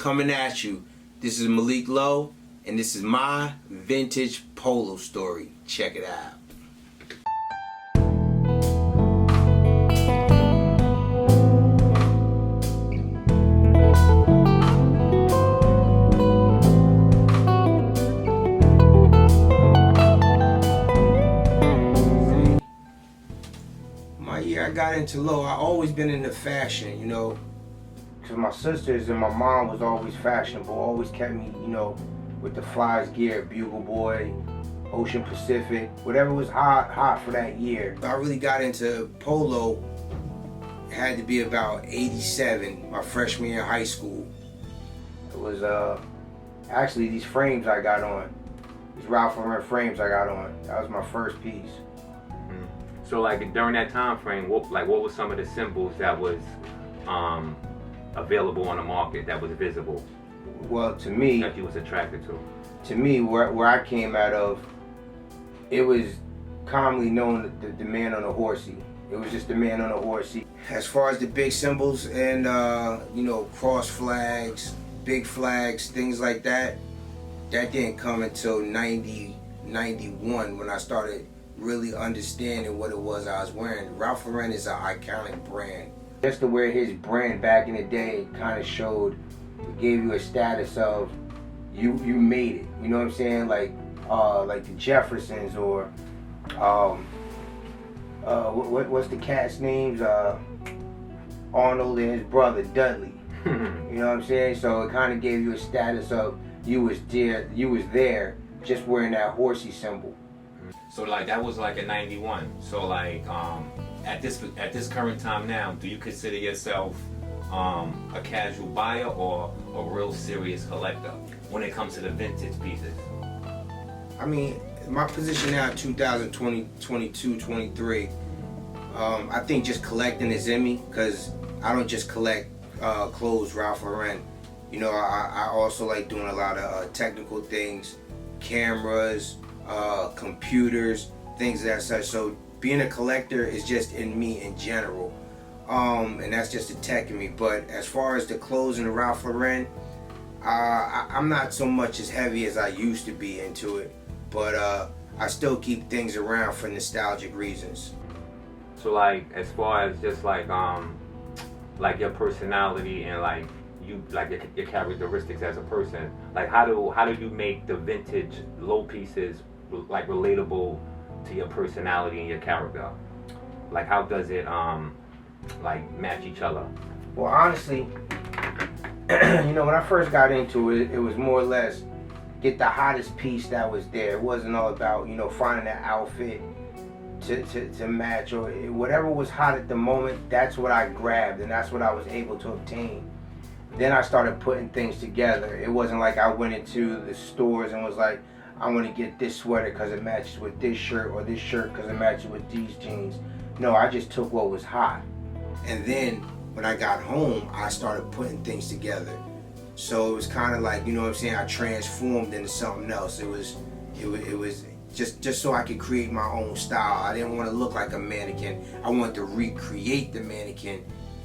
coming at you. This is Malik-Lo, and this is my vintage polo story. Check it out. My year I got into low, I always been into fashion, you know. Because my sisters and my mom was always fashionable, always kept me, you know, with the flies gear, Bugle Boy, Ocean Pacific, whatever was hot for that year. I really got into polo, it had to be about 87, my freshman year of high school. It was actually these frames I got on, these Ralph Lauren frames I got on. That was my first piece. So like during that time frame, what were some of the symbols that was available on the market, that was visible? Well, to me, that you was attracted to? To me, where I came out of, it was commonly known the man on a horsey. It was just the man on a horsey. As far as the big symbols and you know, cross flags, big flags, things like that, that didn't come until 90, 91 when I started really understanding what it was I was wearing. Ralph Lauren is an iconic brand. Just to wear his brand back in the day kind of showed, it gave you a status of you made it. You know what I'm saying? Like the Jeffersons or what's the cat's names? Arnold and his brother Dudley. You know what I'm saying? So it kind of gave you a status of you was there just wearing that horsey symbol. So like that was like in 91. So like at this current time now, do you consider yourself a casual buyer or a real serious collector when it comes to the vintage pieces? I mean, my position now, 2020, 22, 23, I think just collecting is in me, because I don't just collect clothes, Ralph Lauren. You know, I also like doing a lot of technical things, cameras, computers, things of that such. So being a collector is just in me in general, and that's just the tech in me. But as far as the clothes and the Ralph Lauren, I'm not so much as heavy as I used to be into it, but I still keep things around for nostalgic reasons. So like as far as just like your personality and like you your characteristics as a person, like how do you make the vintage low pieces like relatable to your personality and your character? Like how does it like match each other? Well, honestly, you know, when I first got into it, it was more or less get the hottest piece that was there. It wasn't all about, you know, finding that outfit to match or whatever was hot at the moment. That's what I grabbed and that's what I was able to obtain. Then I started putting things together. It wasn't like I went into the stores and was like, I want to get this sweater because it matches with this shirt, or this shirt because it matches with these jeans. No, I just took what was hot. And then when I got home, I started putting things together. So it was kind of like, you know what I'm saying, I transformed into something else. It was just so I could create my own style. I didn't want to look like a mannequin. I wanted to recreate the mannequin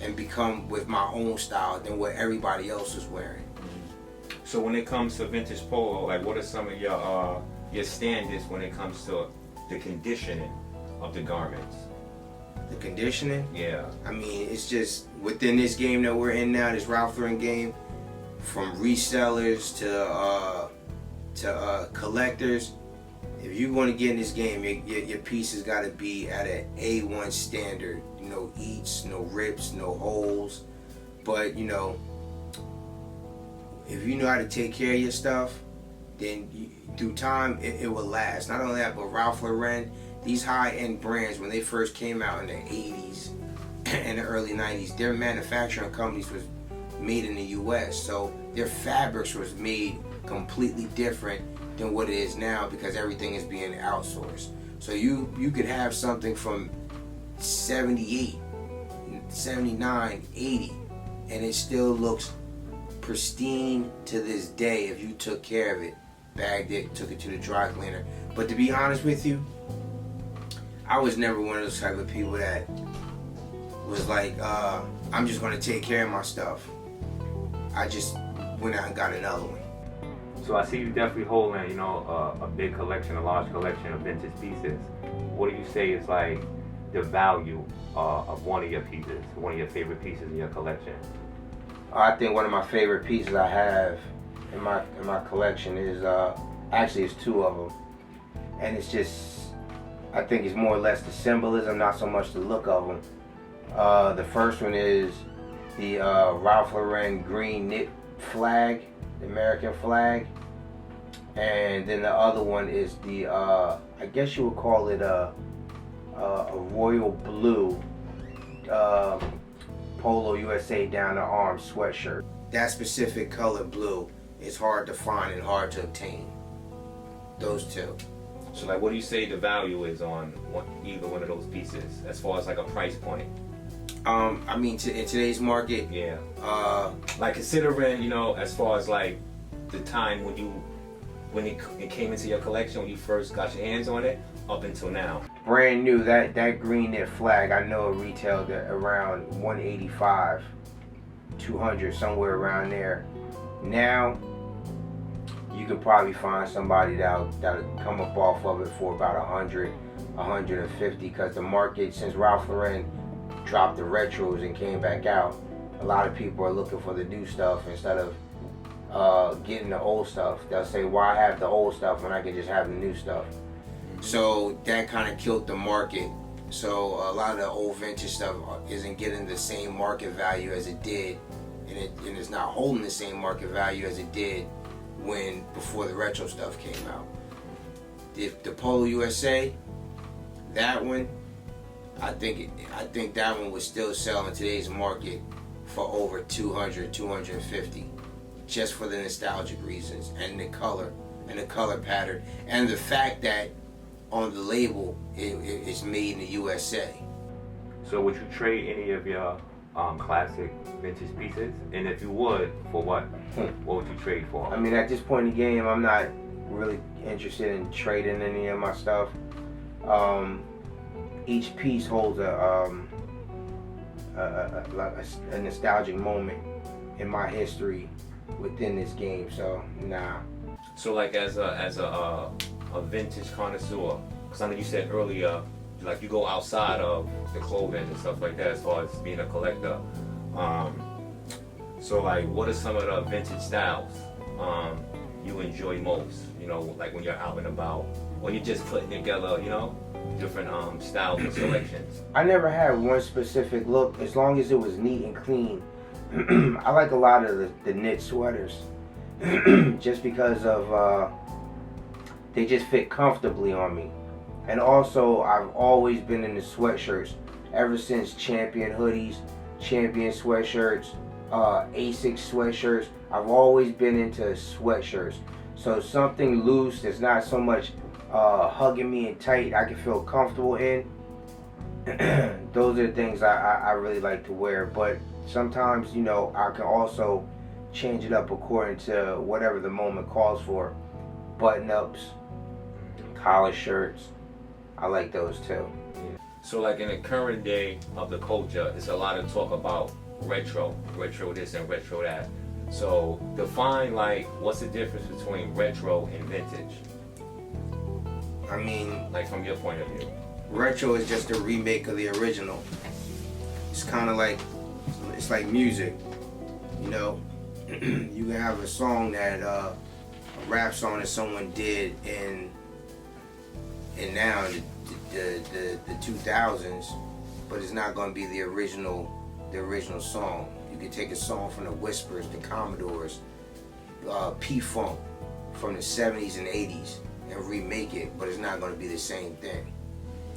and become with my own style than what everybody else was wearing. So when it comes to vintage polo, like what are some of your standards when it comes to the conditioning of the garments? The conditioning? Yeah. I mean, it's just within this game that we're in now, this Ralph Lauren game, from resellers to collectors. If you want to get in this game, your piece has got to be at an A1 standard. No eats, no rips, no holes. But you know, if you know how to take care of your stuff, then through time it will last. Not only that, but Ralph Lauren, these high-end brands, when they first came out in the 80s and the early 90s, their manufacturing companies was made in the US, so their fabrics was made completely different than what it is now, because everything is being outsourced. So you could have something from 78, 79, 80, and it still looks pristine to this day if you took care of it, bagged it, took it to the dry cleaner. But to be honest with you, I was never one of those type of people that was like, I'm just gonna take care of my stuff. I just went out and got another one. So I see you definitely holding, you know, a big collection, a large collection of vintage pieces. What do you say is like the value of one of your pieces, one of your favorite pieces in your collection? I think one of my favorite pieces I have in my collection is actually it's two of them, and it's just, I think it's more or less the symbolism, not so much the look of them. The first one is the Ralph Lauren green knit flag, the American flag, and then the other one is the I guess you would call it a royal blue Polo USA down the arm sweatshirt. That specific color blue is hard to find and hard to obtain. Those two. So like, what do you say the value is on either one of those pieces as far as like a price point? I mean, in today's market, yeah. Like considering, you know, as far as like the time when it came into your collection, when you first got your hands on it, up until now. Brand new, that green knit flag, I know it retailed at around 185, 200, somewhere around there. Now, you could probably find somebody that'll come up off of it for about 100, 150, because the market, since Ralph Lauren dropped the retros and came back out, a lot of people are looking for the new stuff instead of getting the old stuff. They'll say, why have the old stuff when I can just have the new stuff? So that kind of killed the market. So a lot of the old vintage stuff isn't getting the same market value as it did, and it's not holding the same market value as it did before the retro stuff came out. The Polo USA, that one, I think that one would still sell in today's market for over 200, 250, just for the nostalgic reasons and the color pattern and the fact that on the label it's made in the USA. So would you trade any of your classic vintage pieces? And if you would, for what? What would you trade for? I mean, at this point in the game, I'm not really interested in trading any of my stuff. Each piece holds a nostalgic moment in my history within this game, so nah. So like as a vintage connoisseur, because I know you said earlier, like you go outside of the clothing and stuff like that as far as being a collector. So like, what are some of the vintage styles you enjoy most? You know, like when you're out and about, or you're just putting together, you know, different styles and selections. I never had one specific look, as long as it was neat and clean. I like a lot of the knit sweaters, just because of they just fit comfortably on me. And also, I've always been into sweatshirts ever since Champion hoodies, Champion sweatshirts, Asics sweatshirts. I've always been into sweatshirts. So something loose that's not so much hugging me and tight, I can feel comfortable in. Those are the things I really like to wear. But sometimes, you know, I can also change it up according to whatever the moment calls for. Button-ups, collar shirts, I like those too. So like in the current day of the culture, it's a lot of talk about retro this and retro that. So define, like, what's the difference between retro and vintage? I mean, like from your point of view. Retro is just a remake of the original. It's kind of like, it's like music, you know. You can have a song that a rap song that someone did in now the 2000s, but it's not going to be the original song. You can take a song from the Whispers, the Commodores, P-Funk from the 70s and 80s and remake it, but it's not going to be the same thing.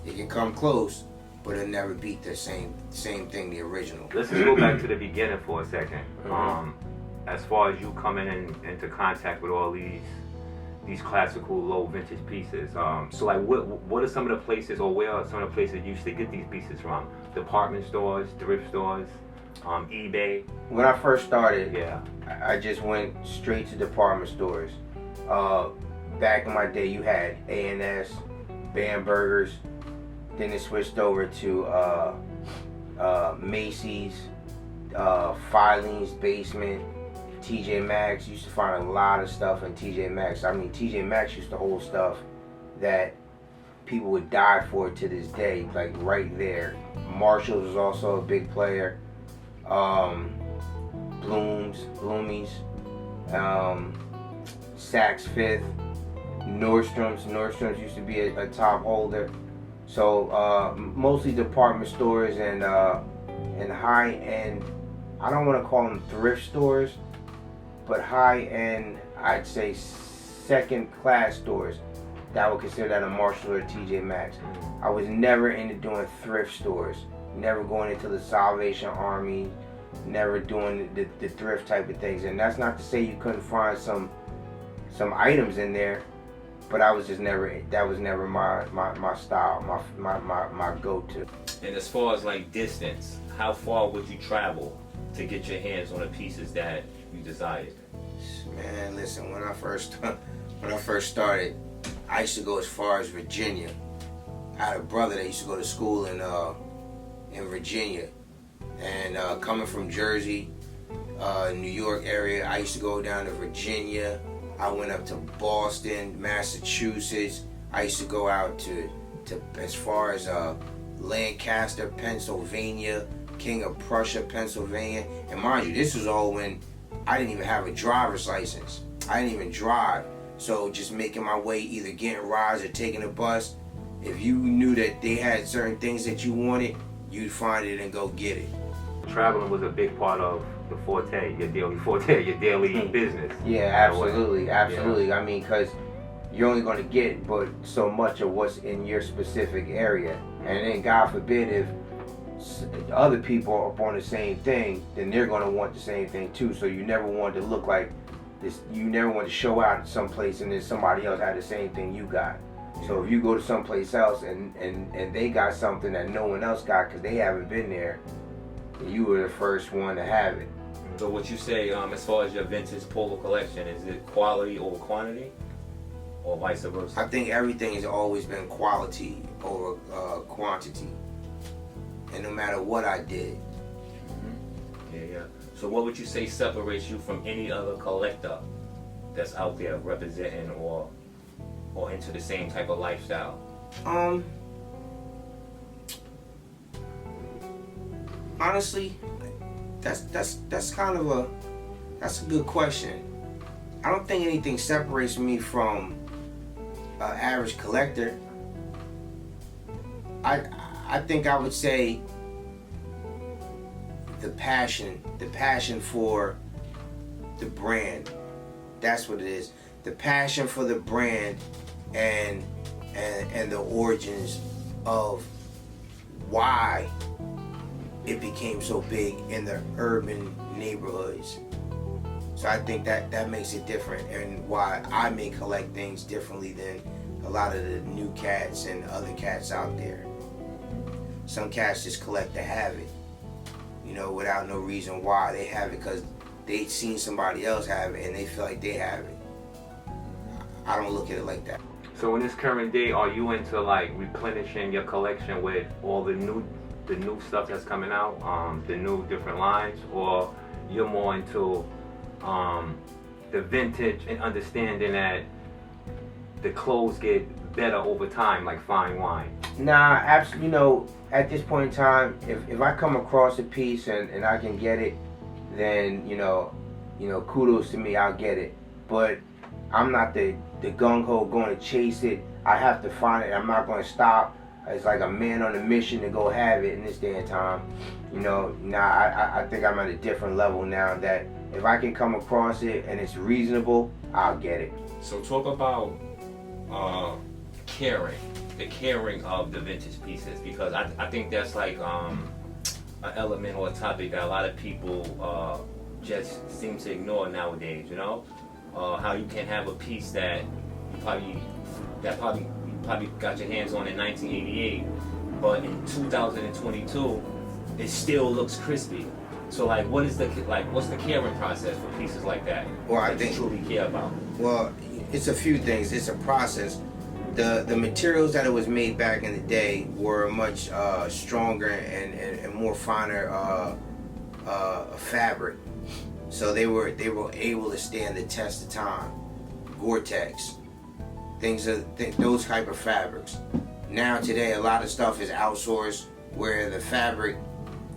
It can come close, but it'll never beat the same thing, the original. Let's just go back to the beginning for a second. As far as you coming into contact with all these classical low vintage pieces, so like what are some of the places, or where are some of the places you used to get these pieces from? Department stores, thrift stores, eBay? When I first started, yeah, I just went straight to department stores. Back in my day, you had A&S, Bamberger's, then it switched over to Macy's, Filing's Basement, TJ Maxx. Used to find a lot of stuff in TJ Maxx. I mean, TJ Maxx used to hold stuff that people would die for to this day, like right there. Marshalls was also a big player. Bloomies, Saks Fifth, Nordstrom's used to be a top holder. So mostly department stores and high end. I don't want to call them thrift stores, but high end, I'd say second class stores. That would consider that a Marshall or a TJ Maxx. I was never into doing thrift stores. Never going into the Salvation Army. Never doing the thrift type of things. And that's not to say you couldn't find some items in there, but I was just never, that was never my style, my go-to. And as far as like distance, how far would you travel to get your hands on the pieces that you desired? Man, listen, when I first started, I used to go as far as Virginia. I had a brother that used to go to school in Virginia. And coming from Jersey, New York area, I used to go down to Virginia. I went up to Boston, Massachusetts. I used to go out to as far as Lancaster, Pennsylvania, King of Prussia, Pennsylvania. And mind you, this was all when I didn't even have a driver's license. I didn't even drive. So just making my way, either getting rides or taking a bus. If you knew that they had certain things that you wanted, you'd find it and go get it. Traveling was a big part of the forte, your daily business. Yeah, absolutely. Yeah. I mean, because you're only going to get but so much of what's in your specific area. And then God forbid if other people are up on the same thing, then they're going to want the same thing too. So you never want to look like this. You never want to show out at someplace and then somebody else had the same thing you got. So if you go to someplace else and they got something that no one else got because they haven't been there, you were the first one to have it. So what you say, as far as your vintage polo collection, is it quality over quantity, or vice versa? I think everything has always been quality over quantity, and no matter what I did. Yeah. So what would you say separates you from any other collector that's out there representing or into the same type of lifestyle? Honestly, that's kind of that's a good question. I don't think anything separates me from an average collector. I think I would say the passion for the brand. That's what it is. The passion for the brand and the origins of why it became so big in the urban neighborhoods. So I think that makes it different, and why I may collect things differently than a lot of the new cats and other cats out there. Some cats just collect to have it, without no reason why. They have it because they've seen somebody else have it and they feel like they have it. I don't look at it like that. So in this current day, are you into like replenishing your collection with all the new stuff that's coming out, the new different lines, or you're more into the vintage and understanding that the clothes get better over time, like fine wine? Nah, absolutely. At this point in time, if I come across a piece and I can get it, then kudos to me, I'll get it. But I'm not the gung ho going to chase it. I have to find it. I'm not going to stop. It's like a man on a mission to go have it in this day and time. I think I'm at a different level now, that if I can come across it and it's reasonable, I'll get it. So talk about the caring of the vintage pieces, because I think that's like an element or a topic that a lot of people just seem to ignore nowadays. How you can have a piece that you probably got your hands on in 1988, but in 2022 it still looks crispy. So what's the caring process for pieces like that? Well, I think you truly care about. Well, it's a few things. It's a process. The materials that it was made back in the day were much stronger and more finer fabric. So they were able to stand the test of time. Gore-Tex, those type of fabrics. Now today, a lot of stuff is outsourced, where the fabric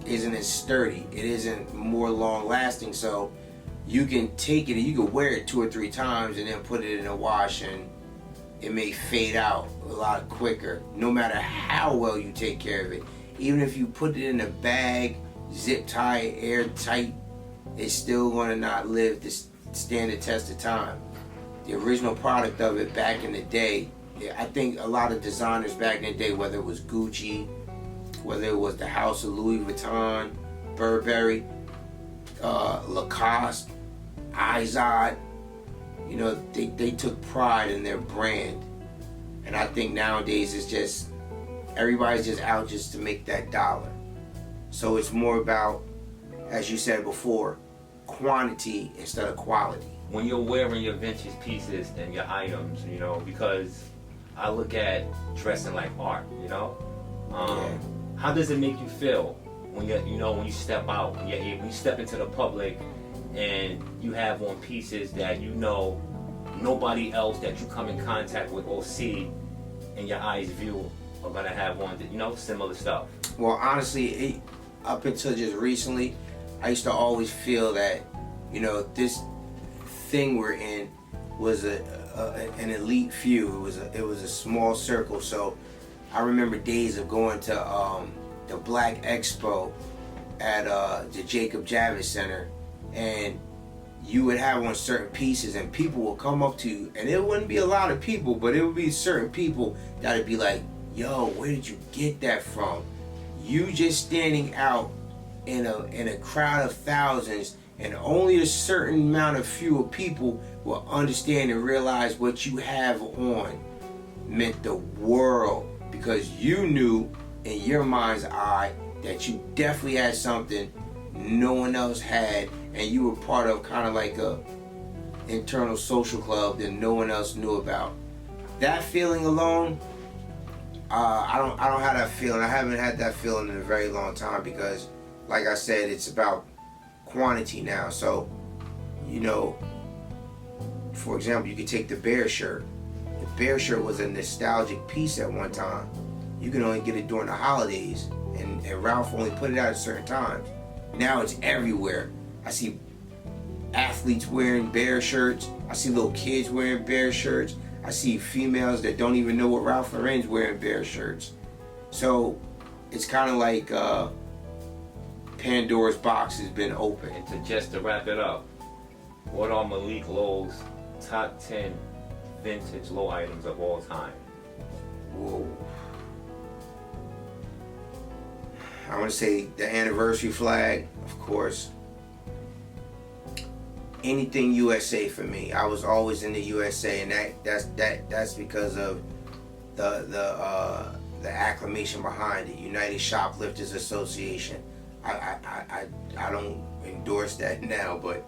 isn't as sturdy. It isn't more long lasting. So you can take it and you can wear it 2 or 3 times and then put it in a wash, and it may fade out a lot quicker. No matter how well you take care of it, even if you put it in a bag, zip tie, airtight, it's still going to not live to stand the test of time. The original product of it back in the day, I think a lot of designers back in the day, whether it was Gucci, whether it was the House of Louis Vuitton, Burberry, Lacoste, Izod, you know, they took pride in their brand. And I think nowadays it's just, everybody's just out just to make that dollar. So it's more about, as you said before, quantity instead of quality. When you're wearing your vintage pieces and your items, you know, because I look at dressing like art, you know? How does it make you feel when when you step out, when you step into the public and you have on pieces that nobody else that you come in contact with or see in your eyes view are gonna have on, similar stuff? Well, honestly, up until just recently, I used to always feel that, this thing we're in was an elite few. It was a small circle. So I remember days of going to the Black Expo at the Jacob Javits Center, and you would have on certain pieces and people would come up to you, and it wouldn't be a lot of people, but it would be certain people that would be like, yo, where did you get that from? You just standing out in a crowd of thousands, and only a certain amount of fewer people will understand and realize what you have on meant the world, because you knew in your mind's eye that you definitely had something no one else had, and you were part of kind of like a internal social club that no one else knew about. That feeling alone, I don't have that feeling. I haven't had that feeling in a very long time, because like I said, it's about quantity now. So, for example, you could take the Bear shirt. The Bear shirt was a nostalgic piece at one time. You can only get it during the holidays, and Ralph only put it out at certain times. Now it's everywhere. I see athletes wearing Bear shirts. I see little kids wearing Bear shirts. I see females that don't even know what Ralph Lauren's wearing Bear shirts. So it's kind of like Pandora's box has been opened. And just to wrap it up, what are Malik-Lo's top 10 vintage low items of all time? Whoa. I want to say the anniversary flag, of course. Anything USA for me. I was always in the USA, and that's because of the acclamation behind it. United Shoplifters Association. I don't endorse that now, but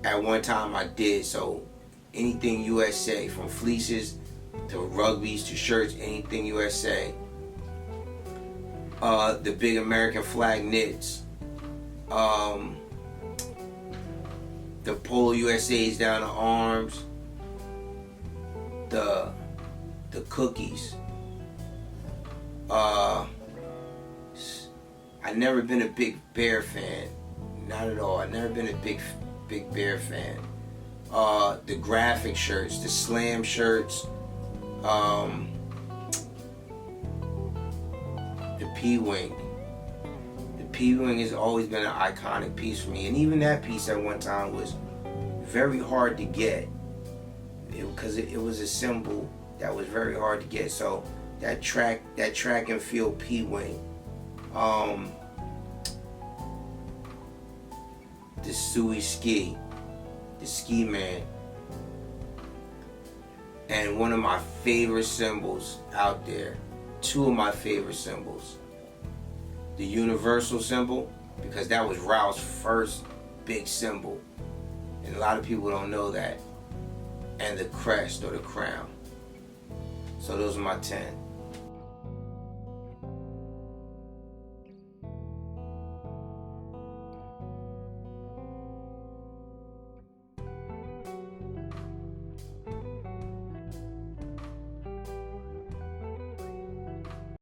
at one time I did. So anything USA, from fleeces to rugbies to shirts, anything USA. The big American flag knits. The Polo USA's down the arms. The cookies. I've never been a big Bear fan. Not at all. I've never been a big Bear fan. The graphic shirts, the slam shirts, the P-Wing. The P-Wing has always been an iconic piece for me, and even that piece at one time was very hard to get, because it was a symbol that was very hard to get. So that track and field P-Wing, the Suey Ski, the Ski Man, and one of my favorite symbols out there, two of my favorite symbols, the universal symbol, because that was Ralph's first big symbol, and a lot of people don't know that, and the crest or the crown. So those are my 10.